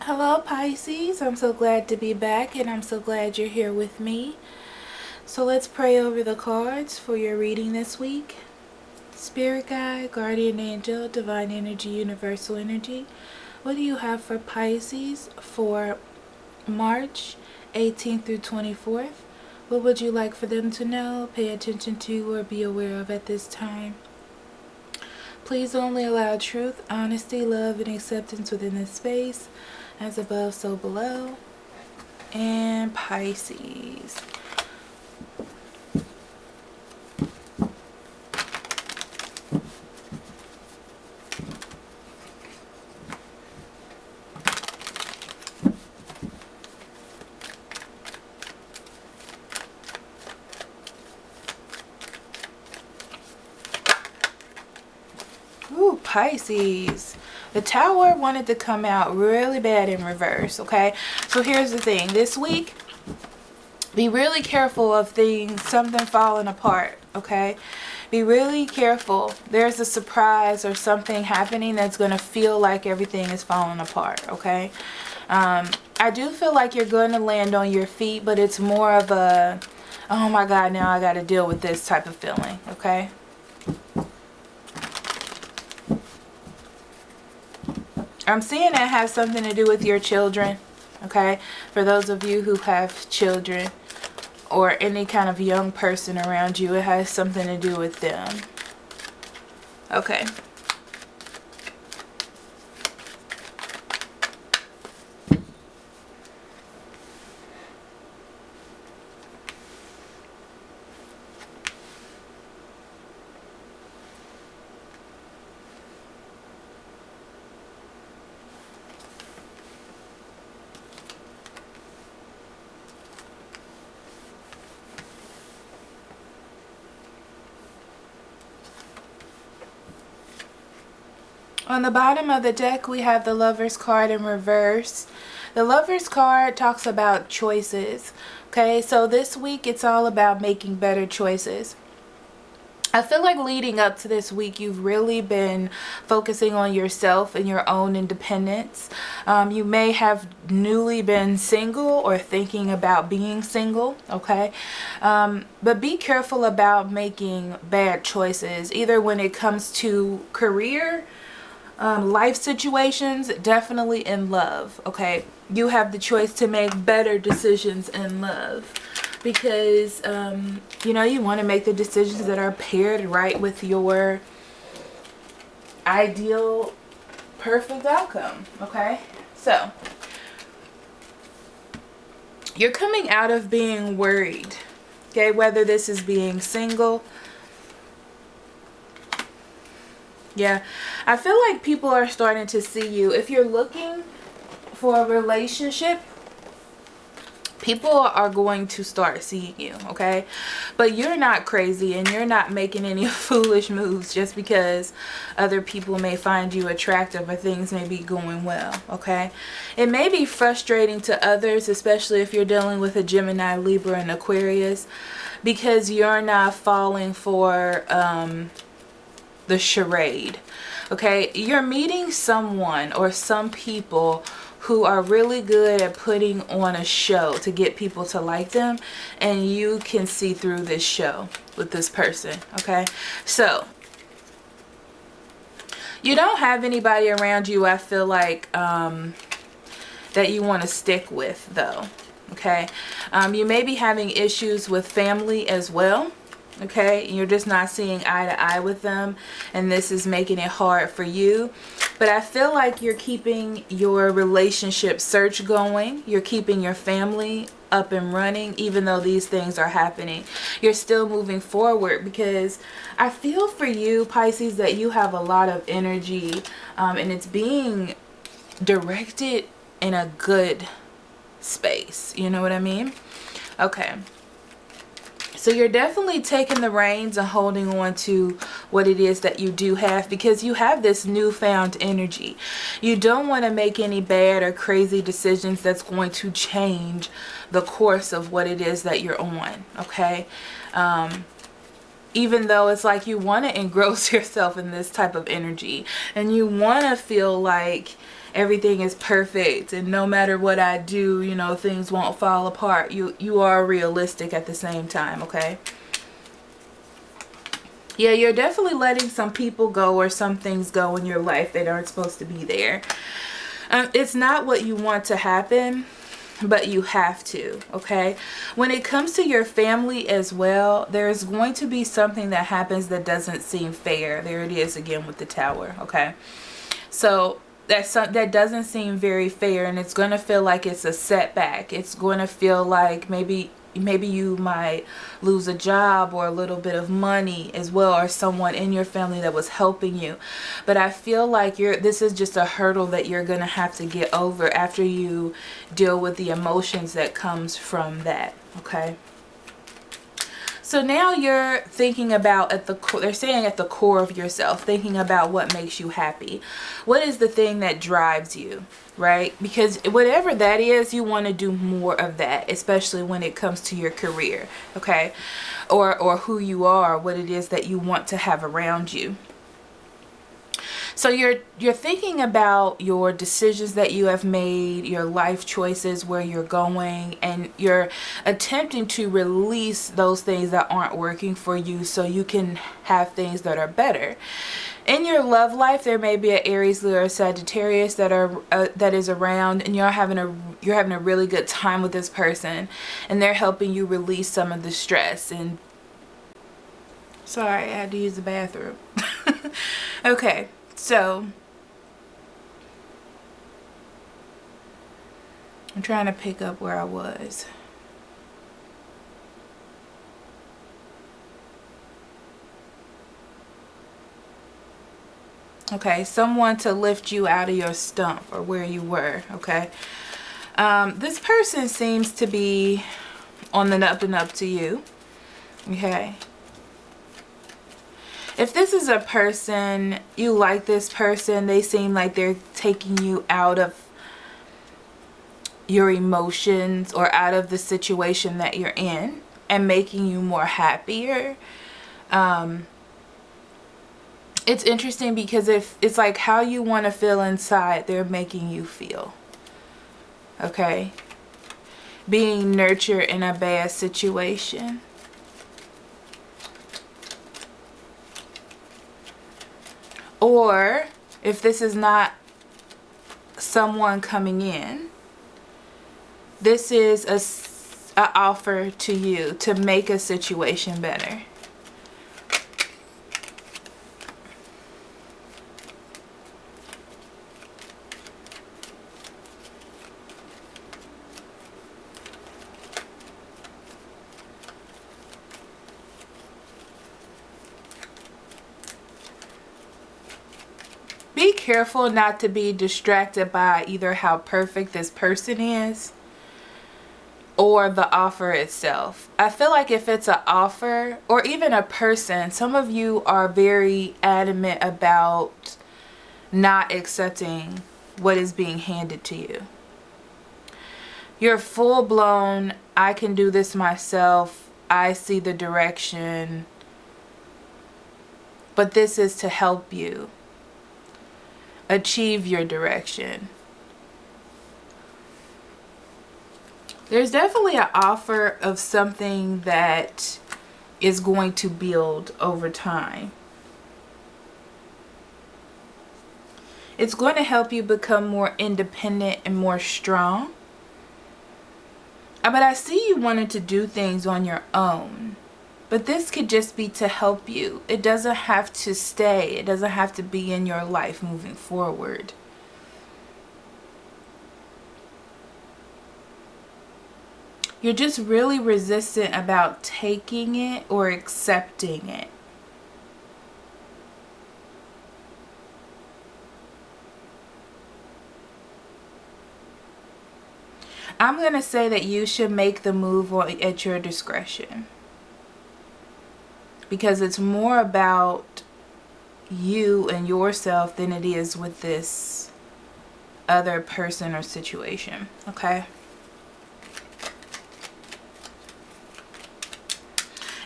Hello Pisces, I'm so glad to be back and I'm so glad you're here with me. So let's pray over the cards for your reading this week. Spirit guide, guardian angel, divine energy, universal energy. What do you have for Pisces for March 18th through 24th? What would you like for them to know, pay attention to, or be aware of at this time? Please only allow truth, honesty, love, and acceptance within this space. As above, so below. And Pisces. Ooh, Pisces. The Tower wanted to come out really bad in reverse, okay? So here's the thing. This week, be really careful of something falling apart, okay? Be really careful. There's a surprise or something happening that's going to feel like everything is falling apart, okay? I do feel like you're going to land on your feet, but it's more of a, oh my God, now I got to deal with this type of feeling, okay? I'm seeing that has something to do with your children, okay? For those of you who have children or any kind of young person around you, it has something to do with them. Okay. On the bottom of the deck, we have the Lover's card in reverse. The Lover's card talks about choices. Okay, so this week it's all about making better choices. I feel like leading up to this week, you've really been focusing on yourself and your own independence. You may have newly been single or thinking about being single, okay? But be careful about making bad choices, either when it comes to career, life situations, definitely in love, okay? You have the choice to make better decisions in love because, you know, you want to make the decisions that are paired right with your ideal, perfect outcome, okay? So, you're coming out of being worried, okay? Whether this is being single. Yeah, I feel like people are starting to see you. If you're looking for a relationship, people are going to start seeing you, okay? But you're not crazy and you're not making any foolish moves just because other people may find you attractive or things may be going well, okay? It may be frustrating to others, especially if you're dealing with a Gemini, Libra, and Aquarius, because you're not falling for the charade, okay? You're meeting someone or some people who are really good at putting on a show to get people to like them, and you can see through this show with this person, okay? So you don't have anybody around you, I feel like, that you want to stick with though, okay? You may be having issues with family as well, okay? You're just not seeing eye to eye with them, and this is making it hard for you. But I feel like you're keeping your relationship search going. You're keeping your family up and running, even though these things are happening. You're still moving forward because I feel for you, Pisces, that you have a lot of energy, and it's being directed in a good space. You know what I mean? Okay. So you're definitely taking the reins and holding on to what it is that you do have, because you have this newfound energy. You don't want to make any bad or crazy decisions that's going to change the course of what it is that you're on, okay? Even though it's like you want to engross yourself in this type of energy and you want to feel like everything is perfect and no matter what I do, you know, things won't fall apart. You are realistic at the same time, okay? Yeah, you're definitely letting some people go or some things go in your life that aren't supposed to be there. It's not what you want to happen, but you have to, okay? When it comes to your family as well, there's going to be something that happens that doesn't seem fair. There it is again with the Tower, okay? So that doesn't seem very fair, and it's going to feel like it's a setback. It's going to feel like maybe you might lose a job or a little bit of money as well, or someone in your family that was helping you. But I feel like this is just a hurdle that you're going to have to get over after you deal with the emotions that comes from that, okay? So now you're thinking about at the core, they're saying at the core of yourself, thinking about what makes you happy. What is the thing that drives you, right? Because whatever that is, you want to do more of that, especially when it comes to your career, okay? Or who you are, what it is that you want to have around you. So you're thinking about your decisions that you have made, your life choices, where you're going, and you're attempting to release those things that aren't working for you so you can have things that are better. In your love life, there may be an Aries, Leo, or Sagittarius that is around, and you're having a really good time with this person, and they're helping you release some of the stress. And sorry, I had to use the bathroom. Okay. So, I'm trying to pick up where I was. Okay, someone to lift you out of your stump or where you were, okay? This person seems to be on the up and up to you, okay? If this is a person, you like this person, they seem like they're taking you out of your emotions or out of the situation that you're in and making you more happier. It's interesting because if it's like how you want to feel inside, they're making you feel. Okay? Being nurtured in a bad situation. Or if this is not someone coming in, this is an offer to you to make a situation better. Be careful not to be distracted by either how perfect this person is or the offer itself. I feel like if it's an offer or even a person, some of you are very adamant about not accepting what is being handed to you. You're full blown, I can do this myself, I see the direction, but this is to help you achieve your direction. There's definitely an offer of something that is going to build over time. It's going to help you become more independent and more strong. But I see you wanting to do things on your own. But this could just be to help you. It doesn't have to stay. It doesn't have to be in your life moving forward. You're just really resistant about taking it or accepting it. I'm going to say that you should make the move at your discretion. Because it's more about you and yourself than it is with this other person or situation, okay?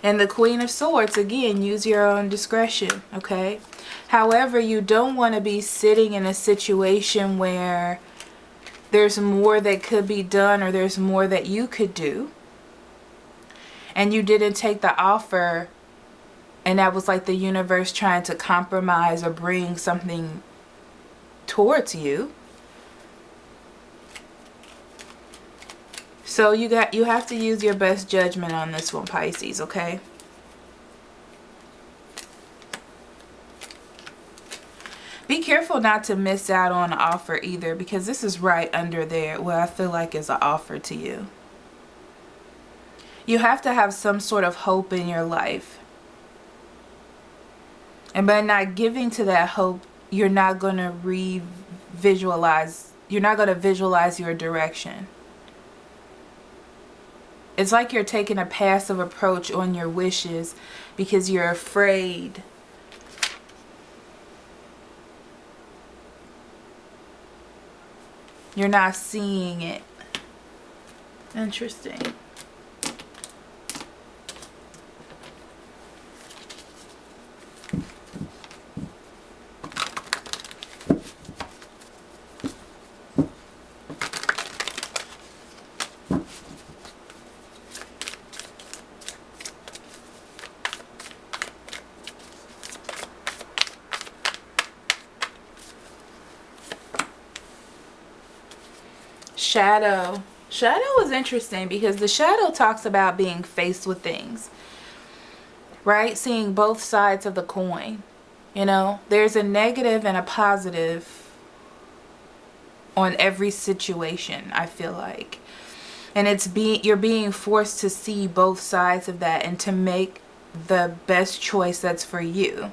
And the Queen of Swords, again, use your own discretion, okay? However, you don't want to be sitting in a situation where there's more that could be done, or there's more that you could do, and you didn't take the offer, and that was like the universe trying to compromise or bring something towards you. So you have to use your best judgment on this one, Pisces, okay? Be careful not to miss out on an offer either, because this is right under there what I feel like is an offer to you. You have to have some sort of hope in your life. And by not giving to that hope, you're not going to visualize your direction. It's like you're taking a passive approach on your wishes because you're afraid. You're not seeing it. Interesting. Shadow. Shadow is interesting because the shadow talks about being faced with things, right? Seeing both sides of the coin. You know, there's a negative and a positive on every situation, I feel like. And you're being forced to see both sides of that and to make the best choice that's for you.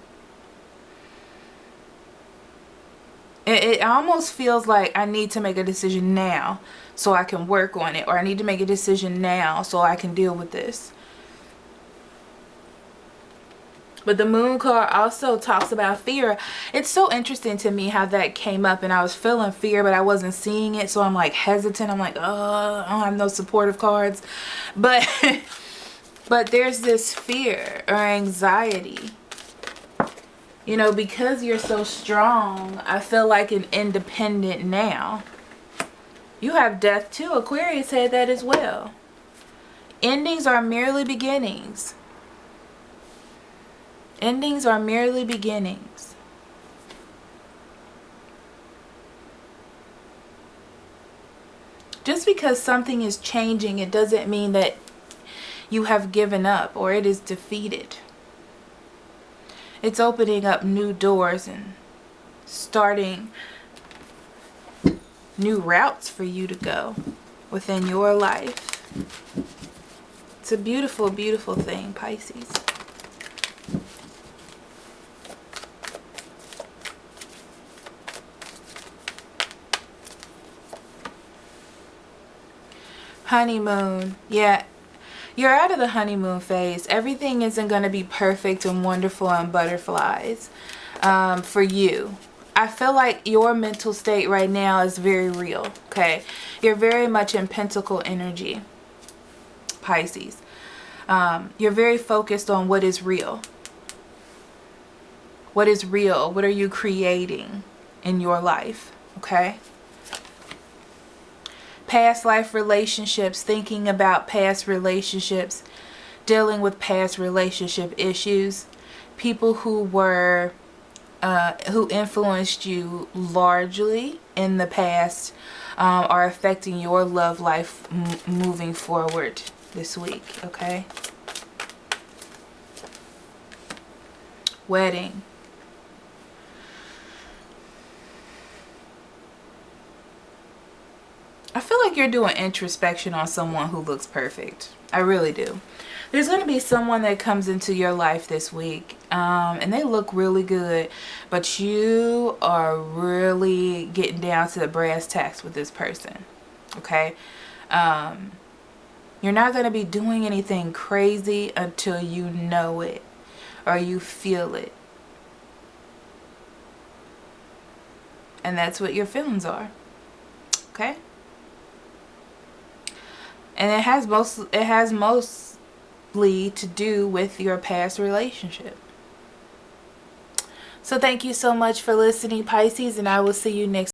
It almost feels like I need to make a decision now so I can work on it, or I need to make a decision now so I can deal with this. But the moon card also talks about fear. It's so interesting to me how that came up, and I was feeling fear but I wasn't seeing it, so I'm like hesitant. I'm like, oh, I don't have no supportive cards. But but there's this fear or anxiety. You know, because you're so strong, I feel like an independent now. You have death too. Aquarius had that as well. Endings are merely beginnings. Endings are merely beginnings. Just because something is changing, it doesn't mean that you have given up or it is defeated. It's opening up new doors and starting new routes for you to go within your life. It's a beautiful, beautiful thing, Pisces. Honeymoon. Yeah. You're out of the honeymoon phase. Everything isn't going to be perfect and wonderful and butterflies for you. I feel like your mental state right now is very real, okay? You're very much in pentacle energy, Pisces. You're very focused on what is real. What is real? What are you creating in your life, okay? Past life relationships, thinking about past relationships, dealing with past relationship issues, people who were who influenced you largely in the past are affecting your love life moving forward this week, okay? Wedding. I feel like you're doing introspection on someone who looks perfect. I really do. There's going to be someone that comes into your life this week and they look really good, but you are really getting down to the brass tacks with this person, okay? You're not going to be doing anything crazy until you know it or you feel it. And that's what your feelings are, okay? And it has mostly to do with your past relationship. So thank you so much for listening, Pisces, and I will see you next